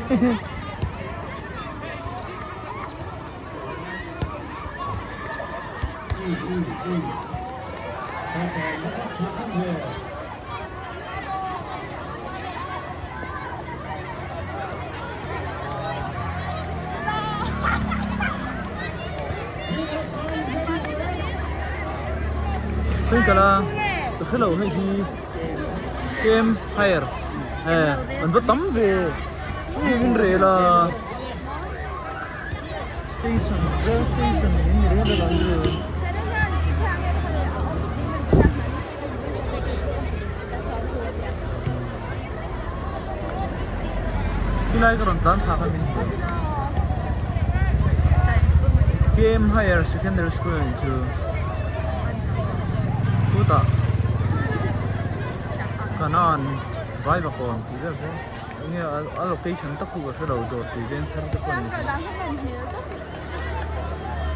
Khơi cả là khơi lẩu hay gì kem hire mình vẫn tắm về mình rể là station rail station mình rể là làm gì khi lại còn tán sao mình kem hire secondary school chứ puta kanan vai ba kon ti ver bo nge allocation ta khu ga ro do ti ven thar ta kon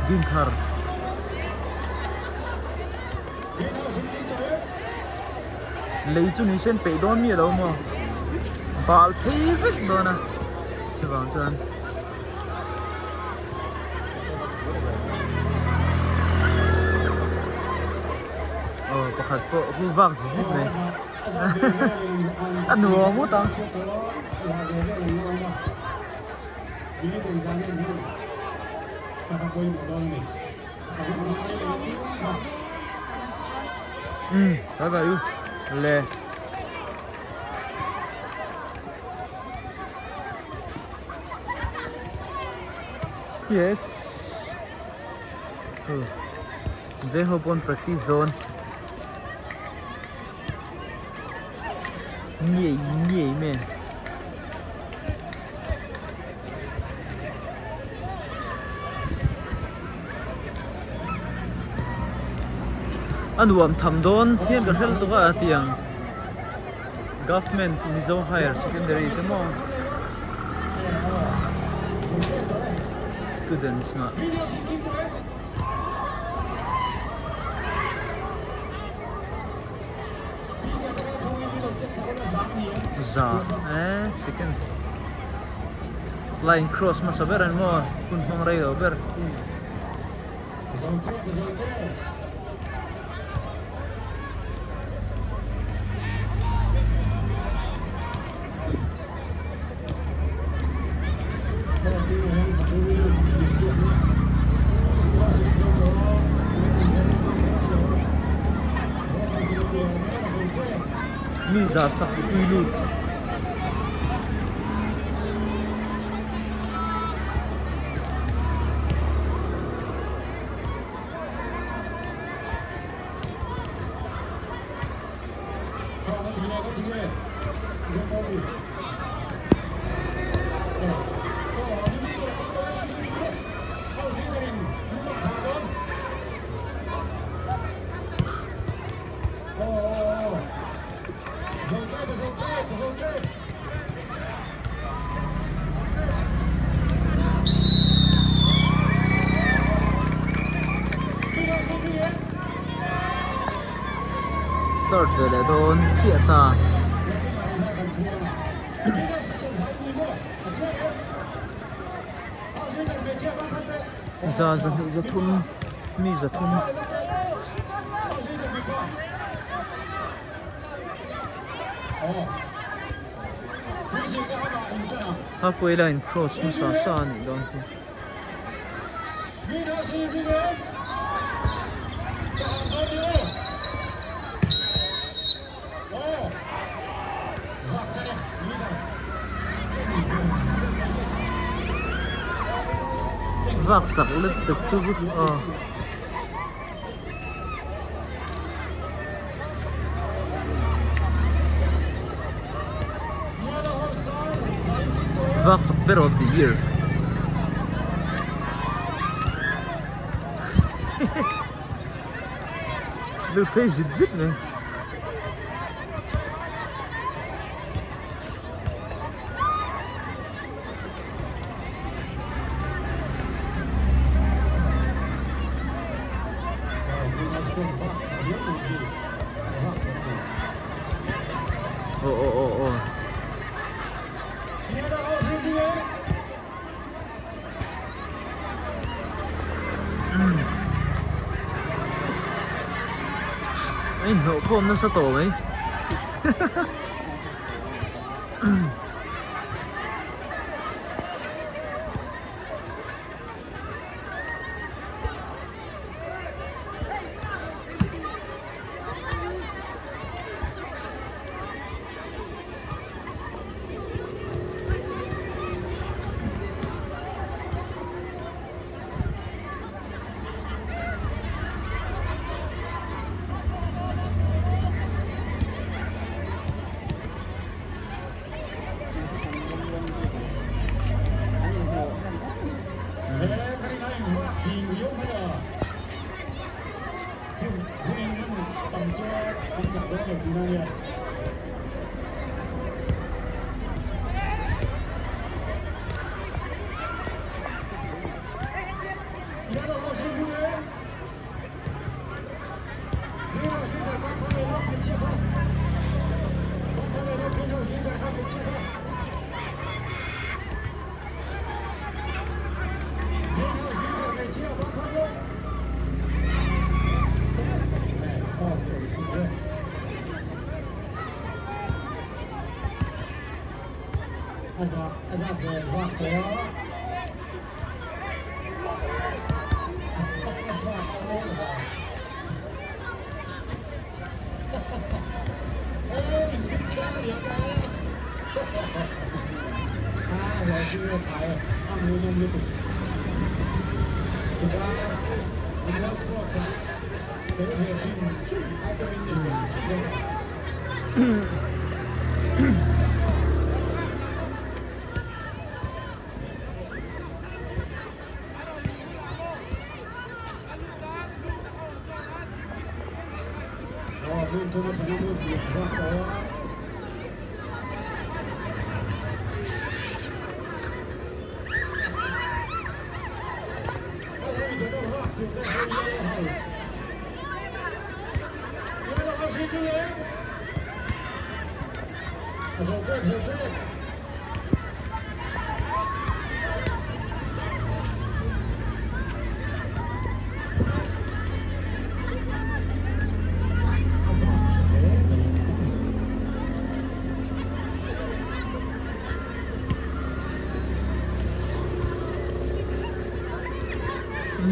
din thar lei chu ni sen pe don mi lo mo bal phei vek do na chawang chan pakhat po hu vak zik nei anh nuo mu ta bye bye you le yes they hope on practice zone nhảy mẹ anh uam tham don hiện cái help đó tiếng government Mizo higher secondary thế mà students mà za second line cross mà saber anh mo kun phong ray over mi za sak uilu start về lại đón chia ta za thun mi za thun halfway line cross mi sa ni don vạc sặc lực từ khu vực vạc sặc better of the year lưu phê zit này Ấy nổ khôm nó sao tổ mấy.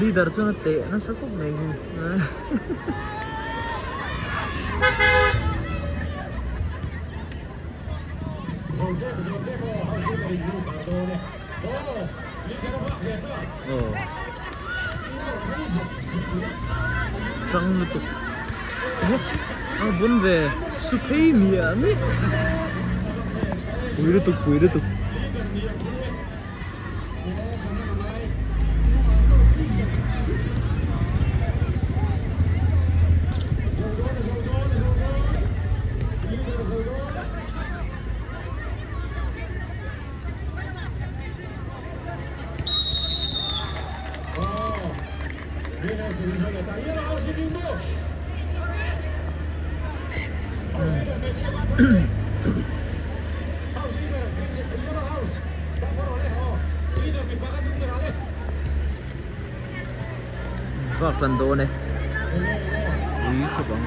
Leader cho nó tệ nó sao khúc này. Trăng tục bốn về supay miệng ấy. Cúi được tục. Vak lần đô này. Úi không bóng.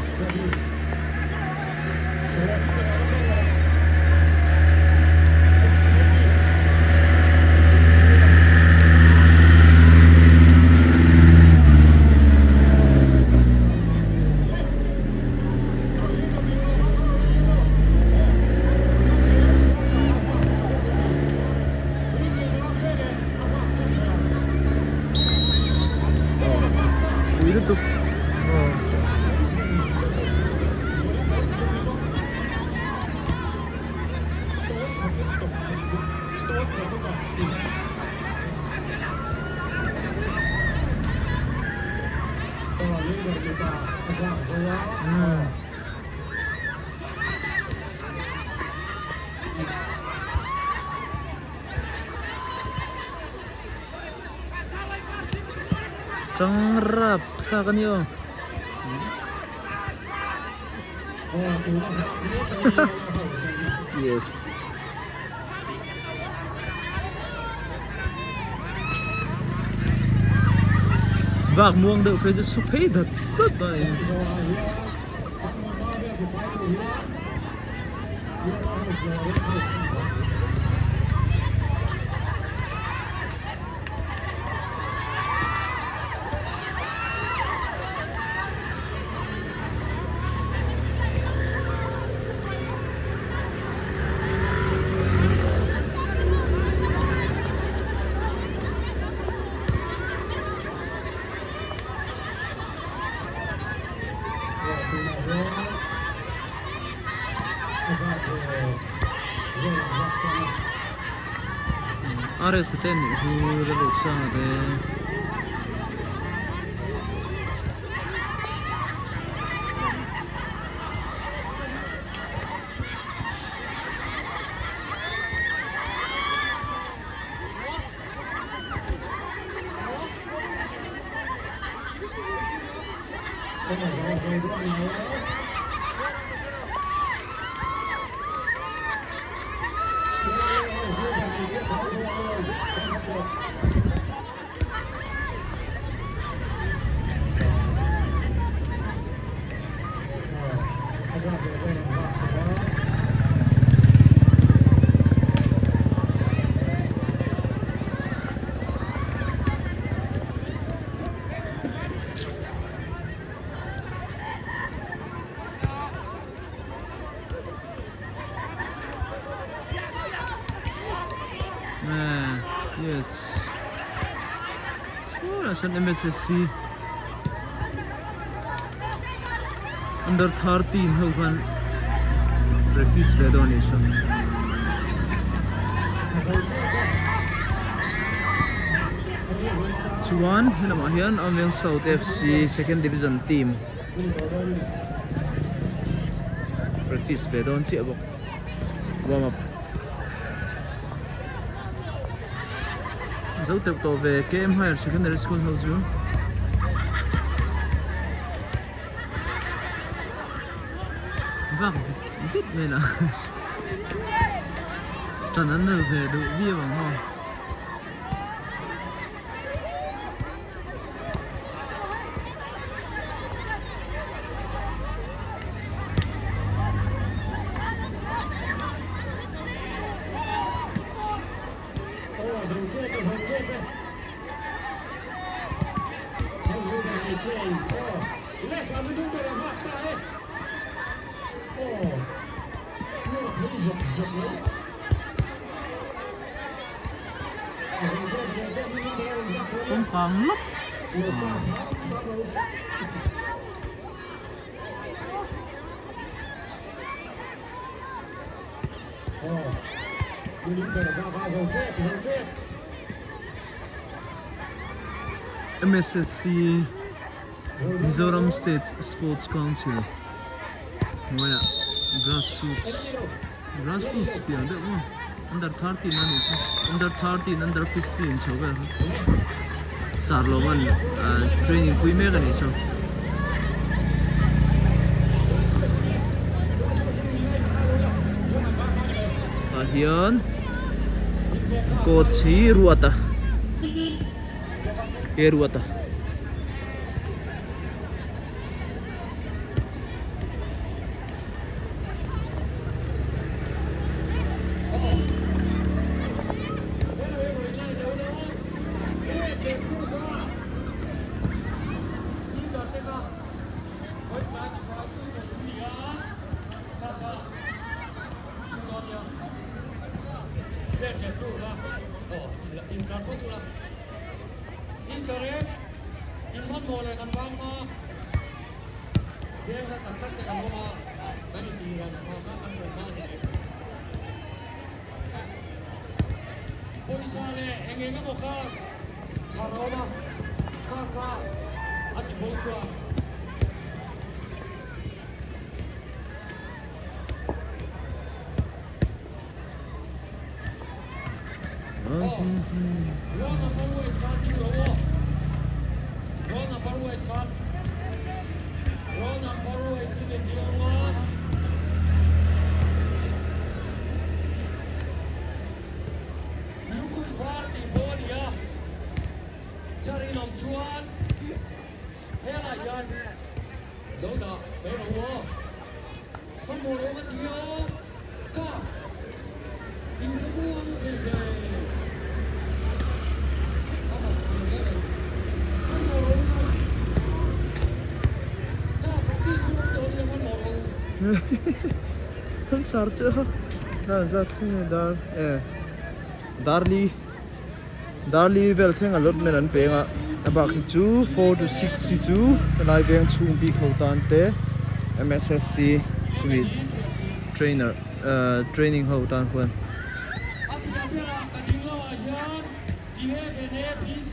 Tục trăng rap sao kan yo. Yes. Vạc muông đợi phải supay thật này. 아래에서 뗀 후를 이상하대. Yes. So that's an MSSC under 13 Hogan practice donation. Chuan hinamahian Ameng South FC second division team practice don chi abok warm up. Dấu tiếp tục về KM Higher Secondary School hậu chú. Vác zip này là chẳng ăn được về đội bia bằng ho. Cũng còn lắm. MSSC Mizoram State Sports Council. 뭐야? Grassroots thì được không? Under 13 anh chứ? Under 13, under 15 sao vậy? Sarloman training quý mấy cái này sao? Hiện coach Ruata. Ruata. 很傻子哈，那在听的Darli bel theng a lot men an penga abak hi chu 4 to 6 chu lai beng chung bi khotan te MSSC with training ho tan huan PC